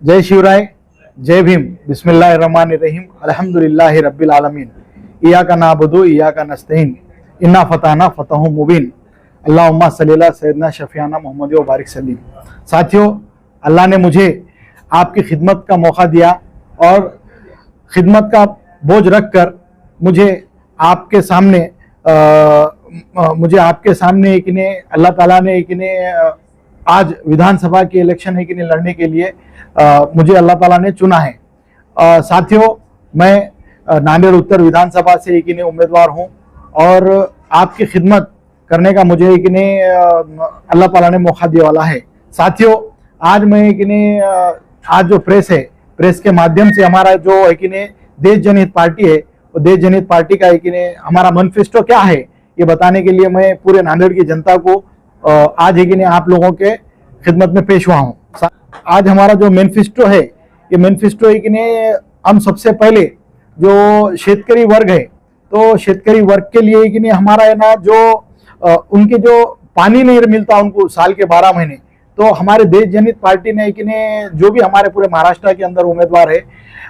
जय शिवराय, जय भीम, बिस्मिल्लाहिर्रहमानिर्रहीम, अल्हम्दुलिल्लाहि रब्बिल आलमीन, इय्याका नअबुदु इय्याका नस्तईन, इन्ना फतहना फतहुम मुबीन, अल्लाहुम्मा सल्ली अला सय्यदना शफीअना मुहम्मद व बारिक सल्लीम। साथियों, अल्लाह ने मुझे आपकी खिदमत का मौका दिया और खिदमत का बोझ रख कर मुझे आपके सामने एक ने अल्लाह ताला ने एक ने आज विधानसभा के इलेक्शन एक ने लड़ने के लिए मुझे अल्लाह ताला ने चुना है। साथियों, मैं नांदेड़ उत्तर विधानसभा से एक ने उम्मीदवार हूं और आपकी खिदमत करने का मुझे एक ने अल्लाह ताला ने मौका दिया वाला है। साथियों, आज मैं एक ने आज जो प्रेस है, प्रेस के माध्यम से हमारा जो एक ने देश जनहित पार्टी है, वो देश जनहित पार्टी का एक ने हमारा मैनिफेस्टो क्या है ये बताने के लिए मैं पूरे नांदेड़ की जनता को आज एक ने आप लोगों के खिदमत में पेश हुआ हूँ। आज हमारा जो मैनिफेस्टो है, ये मैनिफेस्टो एक ने हम सबसे पहले जो शेतकरी वर्ग है, तो शेतकरी वर्ग के लिए एक ने हमारा है ना जो उनके जो पानी नहीं मिलता उनको साल के 12 महीने, तो हमारे देश जनहित पार्टी ने एक ने जो भी हमारे पूरे महाराष्ट्र के अंदर उम्मीदवार है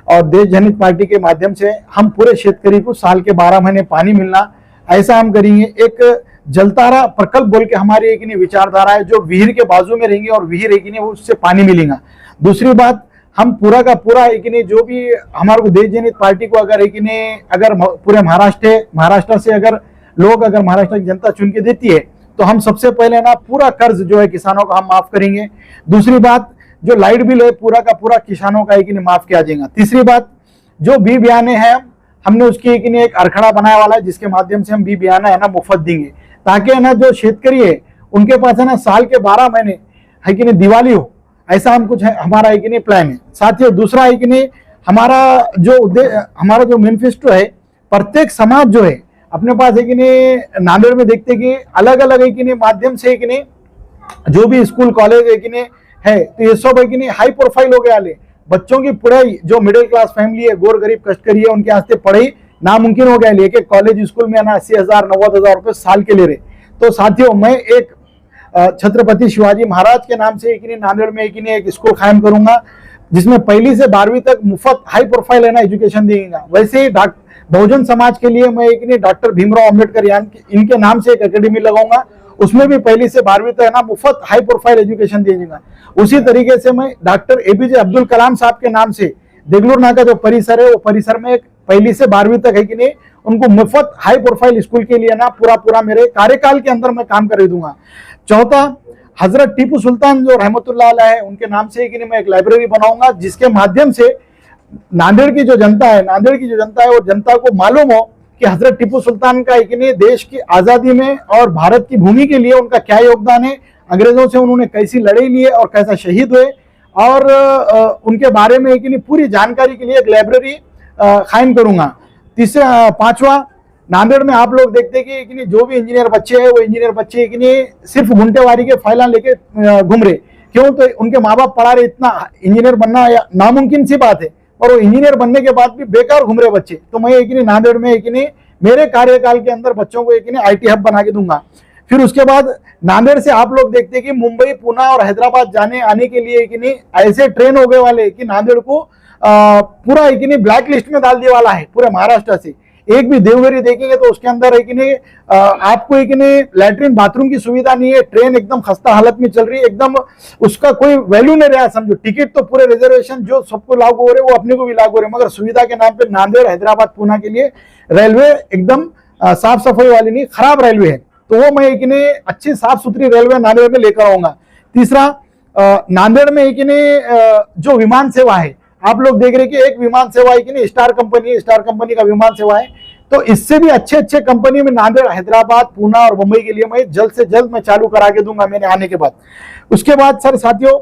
और देश जनहित पार्टी के माध्यम से हम पूरे शेतकरी को साल के 12 महीने पानी मिलना, ऐसा हम करेंगे। एक जलतारा प्रकल्प बोल के हमारी एक विचारधारा है, जो विहिर के बाजू में रहेंगे और विहिर एक उससे पानी मिलेगा। दूसरी बात, हम पूरा का पूरा एक जो भी हमारे को देश जनहित पार्टी को अगर अगर पूरे महाराष्ट्र से अगर लोग अगर महाराष्ट्र की जनता चुन के देती है तो हम सबसे पहले ना पूरा कर्ज जो है किसानों का हम माफ करेंगे। दूसरी बात, जो लाइट बिल है पूरा का पूरा किसानों का एक माफ किया जाएगा। तीसरी बात, जो बी बयाने हैं हमने उसकी एक अरखड़ा बनाया वाला है, जिसके माध्यम से हम बी बयाना है ना मुफ्त देंगे, ताकि है ना जो शेतकरी है उनके पास है ना साल के 12 महीने है कि नहीं दिवाली हो, ऐसा हम कुछ है हमारा एक प्लान है। साथियों, दूसरा एक हमारा जो मैनिफेस्टो है, प्रत्येक समाज जो है अपने पास एक नांदेड़ में देखते कि अलग अलग एक माध्यम से एक जो भी स्कूल कॉलेज है, तो ये सब एक हाई प्रोफाइल हो गया। बच्चों की पढ़ाई जो मिडिल क्लास फैमिली है, गोर गरीब कष्टकरी है, उनके वास्ते पढ़ाई नामुमकिन हो गया। लेके कॉलेज स्कूल में ना 80,000 90,000 रुपए साल के ले रहे। तो साथियों, मैं एक छत्रपति शिवाजी महाराज के नाम से एक नांदेड़ में एक स्कूल कायम करूंगा, जिसमें 1ली से 12वीं तक मुफ्त हाई प्रोफाइल है ना एजुकेशन देगा। वैसे ही बहुजन समाज के लिए मैं एक डॉक्टर भीमराव अम्बेडकर इनके नाम से एक अकेडमी लगाऊंगा, उसमें भी 1ली से 12वीं तक ना मुफ्त हाई प्रोफाइल एजुकेशन देगा। उसी तरीके से मैं डॉक्टर APJ अब्दुल कलाम साहब के नाम से देगलूर नाका जो परिसर है, वो परिसर में 1ली से 12वीं तक है कि नहीं उनको मुफ्त हाई प्रोफाइल स्कूल के लिए ना पूरा मेरे कार्यकाल के अंदर मैं काम कर दूंगा। चौथा, हजरत टीपू सुल्तान जो रहमतुल्लाह अलैह है, उनके नाम से मैं एक लाइब्रेरी बनाऊंगा, जिसके माध्यम से नांदेड़ की जो जनता है वो जनता को मालूम हो कि हजरत टीपू सुल्तान का देश की आजादी में और भारत की भूमि के लिए उनका क्या योगदान है, अंग्रेजों से उन्होंने कैसी लड़ाई ली है और कैसा शहीद हुए, और उनके बारे में पूरी जानकारी के लिए एक लाइब्रेरी कायम करूंगा। पांचवा, नांदेड़ में आप लोग देखते हैं कि जो भी इंजीनियर बच्चे हैं, वो इंजीनियर बच्चे सिर्फ घंटेवारी के फाइलें लेके घूम रहे। क्यों? तो उनके माँ बाप पढ़ा रहे, इतना इंजीनियर बनना नामुमकिन सी बात है, और वो इंजीनियर बनने के बाद भी बेकार घूम रहे बच्चे। तो मैं नांदेड़ में मेरे कार्यकाल के अंदर बच्चों को IT हब बना के दूंगा। फिर उसके बाद नांदेड़ से आप लोग देखते हैं कि मुंबई, पुणे और हैदराबाद जाने आने के लिए ऐसे ट्रेन हो गए वाले कि नांदेड़ को पूरा ब्लैक लिस्ट में डाल दिया वाला है पूरे महाराष्ट्र से। एक भी देवगिरी देखेंगे तो उसके अंदर आपको लैट्रिन बाथरूम की सुविधा नहीं है। ट्रेन एकदम खस्ता हालत में चल रही है, एकदम उसका कोई वैल्यू नहीं रहा। समझो, टिकट तो पूरे रिजर्वेशन जो सबको लागू हो रहे वो अपने को भी लागू हो रहे, मगर सुविधा के नाम पे नांदेड़, हैदराबाद, पुणे के लिए रेलवे एकदम साफ सफाई वाली नहीं, खराब रेलवे है। तो वो मैं अच्छी साफ सुथरी रेलवे नांदेड़ में लेकर आऊंगा। तीसरा, नांदेड़ में जो विमान सेवा है, आप लोग देख रहे कि एक विमान सेवा है स्टार कंपनी का विमान सेवा है। तो इससे भी अच्छे कंपनी में नांदेड़, हैदराबाद, पुणे और मुंबई के लिए मैं जल्द से जल्द मैं चालू करा के दूंगा मैंने आने के बाद। उसके बाद सर साथियों,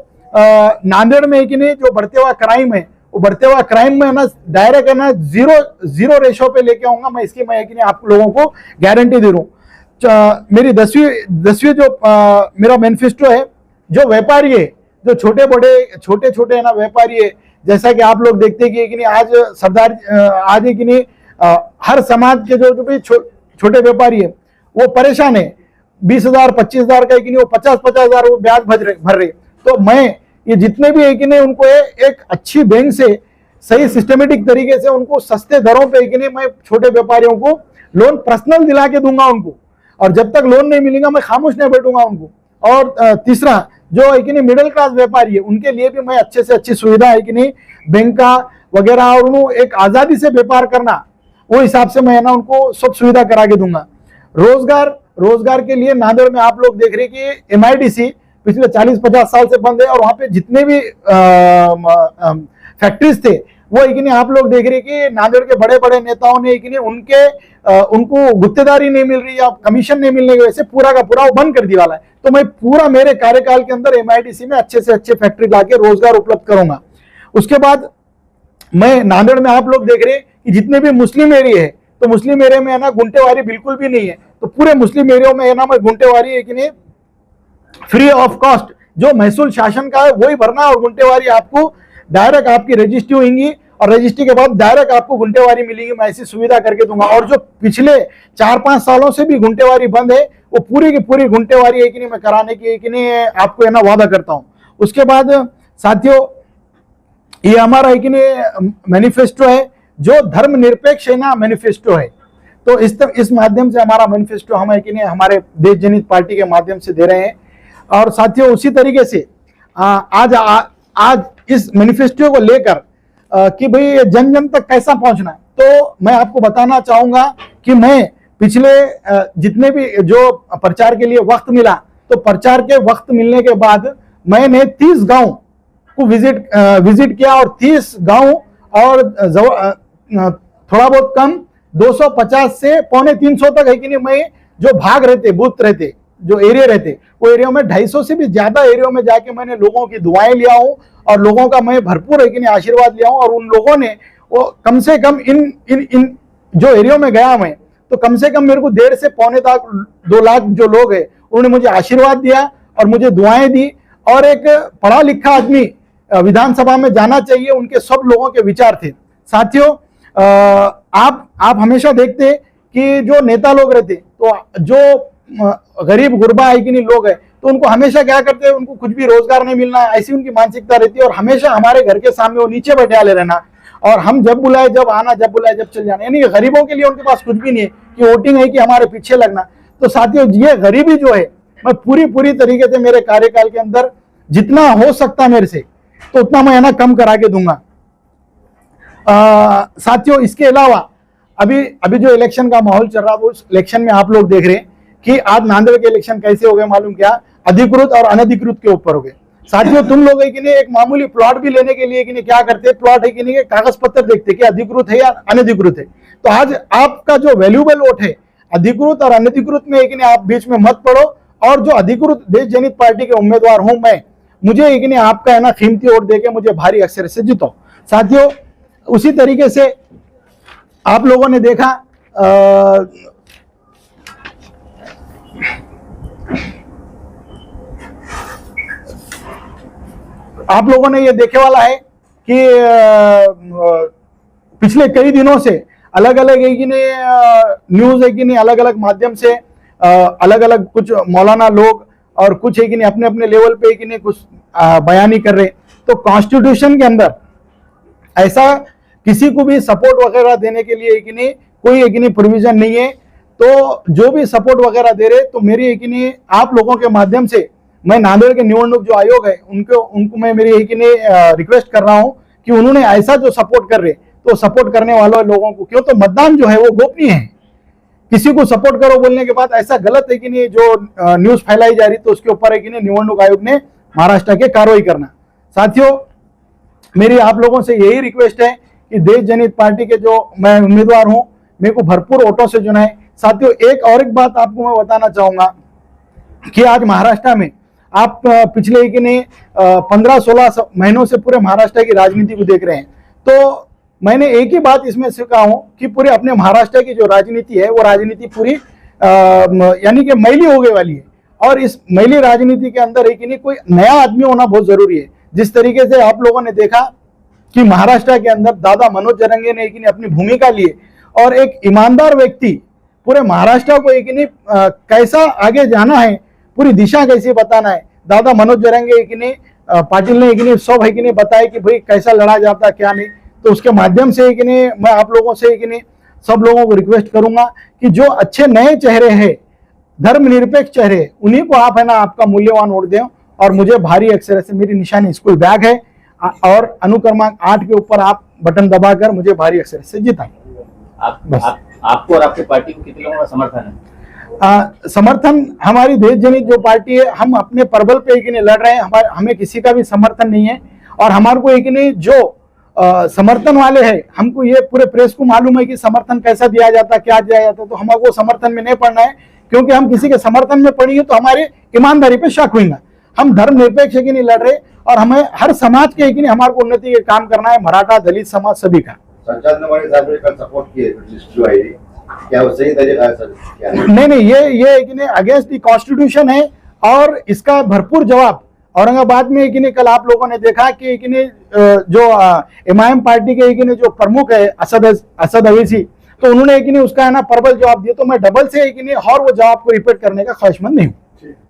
नांदेड़ में जो बढ़ते हुआ क्राइम है, वो बढ़ते हुआ क्राइम में ना डायरेक्ट है ना जीरो रेशो पे लेके आऊंगा मैं। इसकी मैं आप लोगों को गारंटी दे रहा हूँ। मेरी 10वीं जो मेरा मैनिफेस्टो है, जो व्यापारी है, जो छोटे छोटे है ना व्यापारी है, जैसा कि आप लोग देखते हैं कि आज आज हर समाज के जो भी छोटे व्यापारी है वो परेशान है। 20,000 25,000 का वो 50,000 वो ब्याज भर रहे। तो मैं ये जितने भी है कि नहीं उनको एक अच्छी बैंक से सही सिस्टमेटिक तरीके से उनको सस्ते दरों पे कि नहीं मैं छोटे व्यापारियों को लोन पर्सनल दिला के दूंगा उनको, और जब तक लोन नहीं मिलेगा मैं खामोश नहीं बैठूंगा उनको। और तीसरा जो है कि नहीं मिडिल क्लास व्यापारी है उनके लिए भी मैं अच्छे से अच्छी सुविधा है कि नहीं बैंक का वगैरह, और उनको एक आजादी से व्यापार करना वो हिसाब से मैं ना उनको सब सुविधा करा के दूंगा। रोजगार के लिए नांदेड़ में आप लोग देख रहे हैं कि MIDC पिछले 40-50 साल से बंद है, और वहां पे जितने भी फैक्ट्रीज थे वो एक नहीं आप लोग देख रहे कि नांदेड़ के बड़े बड़े नेताओं ने एक नहीं उनको गुत्तेदारी नहीं मिल रही या कमीशन नहीं मिलने की वजह से पूरा का पूरा वो बंद कर दिया वाला है। तो मैं पूरा मेरे कार्यकाल के अंदर MIDC में अच्छे से अच्छे फैक्ट्री लाके रोजगार उपलब्ध करूंगा। उसके बाद मैं नांदेड़ में आप लोग देख रहे हैं कि जितने भी मुस्लिम एरिया है तो मुस्लिम एरिया में है ना गुंटेवारी बिल्कुल भी नहीं है, तो पूरे मुस्लिम एरिया में है ना मैं गुंटेवारी है कि नहीं फ्री ऑफ कॉस्ट जो महसूल शासन का है वही भरना, और गुंटेवारी आपको डायरेक्ट आपकी रजिस्ट्री होंगी और रजिस्ट्री के बाद डायरेक्ट आपको गुंटेवारी मिलेगी। मैं ऐसी सुविधा करके दूंगा। और जो पिछले 4-5 सालों से भी गुंटेवारी बंद है वो पूरी की पूरी गुंटेवारी है कि नहीं मैं कराने की कि नहीं आपको है ना वादा करता हूं। उसके बाद साथियों ये हमारा है कि नहीं मैनिफेस्टो है जो धर्मनिरपेक्ष है ना मैनिफेस्टो है, तो इस माध्यम से हमारा मैनिफेस्टो हम है कि नहीं हमारे देश जनहित पार्टी के माध्यम से दे रहे हैं। और साथियों उसी तरीके से आज इस मैनिफेस्टो को लेकर कि भाई जन जन तक कैसा पहुंचना है, तो मैं आपको बताना चाहूंगा कि मैं पिछले जितने भी जो प्रचार के लिए वक्त मिला, तो प्रचार के वक्त मिलने के बाद मैंने 30 गांव को विजिट किया, और 30 गांव और थोड़ा बहुत कम 250 से 250 तक है कि नहीं मैं जो भाग रहते बूथ रहते जो एरिया रहते वो एरिया में 250 से भी ज्यादा एरिया में जाके मैंने लोगों की दुआएं लिया हूं और लोगों का मैं भरपूर है कि नहीं आशीर्वाद लिया हूं। और उन लोगों ने वो कम से कम इन जो एरिया में गया मैं, तो कम से कम मेरे को 1.5 से 2 लाख जो लोग हैं उन्होंने मुझे आशीर्वाद दिया और मुझे दुआएं दी। और एक पढ़ा लिखा आदमी विधानसभा में जाना चाहिए, उनके सब लोगों के विचार थे। साथियों आप हमेशा देखते कि जो नेता लोग रहते तो जो गरीब गुरबा है कि नहीं लोग है तो उनको हमेशा क्या करते हैं, उनको कुछ भी रोजगार नहीं मिलना, ऐसी उनकी मानसिकता रहती है। और हमेशा हमारे घर के सामने वो नीचे बैठा ले रहना, और हम जब बुलाए जब आना, जब बुलाए जब चल जाना, यानी गरीबों के लिए उनके पास कुछ भी नहीं है कि वोटिंग है कि हमारे पीछे लगना। तो साथियों ये गरीबी जो है मैं पूरी तरीके से मेरे कार्यकाल के अंदर जितना हो सकता मेरे से तो उतना मैं ना कम करा के दूंगा। साथियों इसके अलावा अभी जो इलेक्शन का माहौल चल रहा है, उस इलेक्शन में आप लोग देख रहे हैं कि आज नांदेड़ के इलेक्शन कैसे हो गए मालूम क्या, अधिकृत और अनधिकृत के ऊपर हो गए। साथियों तुम लोग है कि नहीं एक मामूली प्लॉट भी लेने के लिए कि नहीं क्या करते, प्लॉट है कि नहीं कागज पत्र देखते कि अधिकृत है या अनधिकृत है। तो आज आपका जो वैल्यूएबल वोट है अधिकृत और अनधिकृत में है कि नहीं आप बीच में मत पड़ो, और जो अधिकृत देश जनहित पार्टी के उम्मीदवार हूं मैं, मुझे है कि नहीं आपका है ना कीमती वोट देके मुझे भारी अक्षर से जितो। साथियों उसी तरीके से आप लोगों ने देखा आप लोगों ने ये देखे वाला है कि पिछले कई दिनों से अलग अलग है कि नहीं न्यूज है कि नहीं अलग अलग माध्यम से अलग अलग कुछ मौलाना लोग और कुछ है कि नहीं अपने अपने लेवल पे कि नहीं कुछ बयानी कर रहे। तो कॉन्स्टिट्यूशन के अंदर ऐसा किसी को भी सपोर्ट वगैरह देने के लिए कि नहीं कोई एक नहीं प्रोविजन नहीं है। तो जो भी सपोर्ट वगैरह दे रहे तो मेरी एक नहीं आप लोगों के माध्यम से मैं नांदेड़ के निवडणूक जो आयोग है उनको मैं मेरी एक नहीं रिक्वेस्ट कर रहा हूं कि उन्होंने ऐसा जो सपोर्ट कर रहे तो सपोर्ट करने वालों लोगों को, क्यों तो मतदान जो है वो गोपनीय है, किसी को सपोर्ट करो बोलने के बाद ऐसा गलत है कि नहीं जो न्यूज फैलाई जा रही तो उसके ऊपर है कि नहीं निवडणूक आयोग ने महाराष्ट्र के कार्रवाई करना। साथियों मेरी आप लोगों से यही रिक्वेस्ट है कि देश जनहित पार्टी के जो मैं उम्मीदवार हूं मेरे को भरपूर वोटों से चुना है। साथियों एक बात आपको मैं बताना चाहूंगा कि आज महाराष्ट्र में आप पिछले कि नहीं 15-16 महीनों से पूरे महाराष्ट्र की राजनीति को देख रहे हैं। तो मैंने एक ही बात इसमें से कहा हूं कि पूरे अपने महाराष्ट्र की जो राजनीति है वो राजनीति पूरी यानी कि मैली हो गई वाली है, और इस मैली राजनीति के अंदर है कि नहीं कोई नया आदमी होना बहुत जरूरी है। जिस तरीके से आप लोगों ने देखा कि महाराष्ट्र के अंदर दादा मनोज जरंगे ने एक अपनी भूमिका ली और एक ईमानदार व्यक्ति पूरे महाराष्ट्र को एक कैसा आगे जाना है, पूरी दिशा कैसे बताना है, दादा मनोज जरंगे एक पाटिल ने एक सब है कि नहीं बताया कि भाई कैसा लड़ा जाता क्या नहीं। तो उसके माध्यम से कि नहीं मैं आप लोगों से कि नहीं सब लोगों को रिक्वेस्ट करूंगा कि जो अच्छे नए चेहरे हैं, धर्मनिरपेक्ष चेहरे, उन्हीं को आप है ना आपका मूल्यवान वोट दें। और मुझे भारी अक्षर से मेरी निशानी स्कूल बैग है और अनुक्रमांक 8 के ऊपर आप बटन दबाकर मुझे भारी अक्षर से जिताएं। आपको और आपकी पार्टी को कितने लोगों का समर्थन है? समर्थन हमारी देश जनित जो पार्टी है, हम अपने परबल पे एक नहीं लड़ रहे हैं, हमें किसी का भी समर्थन नहीं है। और हमारे को एक नहीं जो समर्थन वाले हैं, हमको ये पूरे प्रेस को मालूम है कि समर्थन कैसा दिया जाता, क्या दिया जाता। तो हमको समर्थन में नहीं पड़ना है, क्योंकि हम किसी के समर्थन में पड़ेंगे तो हमारी ईमानदारी पे शक होगा। हम धर्मनिरपेक्ष की नहीं लड़ रहे और हमें हर समाज के एक नहीं हमारे को उन्नति के काम करना है, मराठा दलित समाज सभी का। संचार नवानी साहब ने कल सपोर्ट किए, क्या वो सही तरीका है सर? नहीं, ये एक नहीं अगेंस्ट द कॉन्स्टिट्यूशन है और इसका भरपूर जवाब औरंगाबाद में एक नहीं कल आप लोगों ने देखा कि एक नहीं जो एमआईएम पार्टी के एक नहीं जो प्रमुख है असद अवैसी, तो उन्होंने एक नहीं उसका है ना प्रबल जवाब दिया। तो मैं डबल से एक नहीं और वो जवाब को रिपीट करने का ख्वाहिशमंद नहीं हूँ।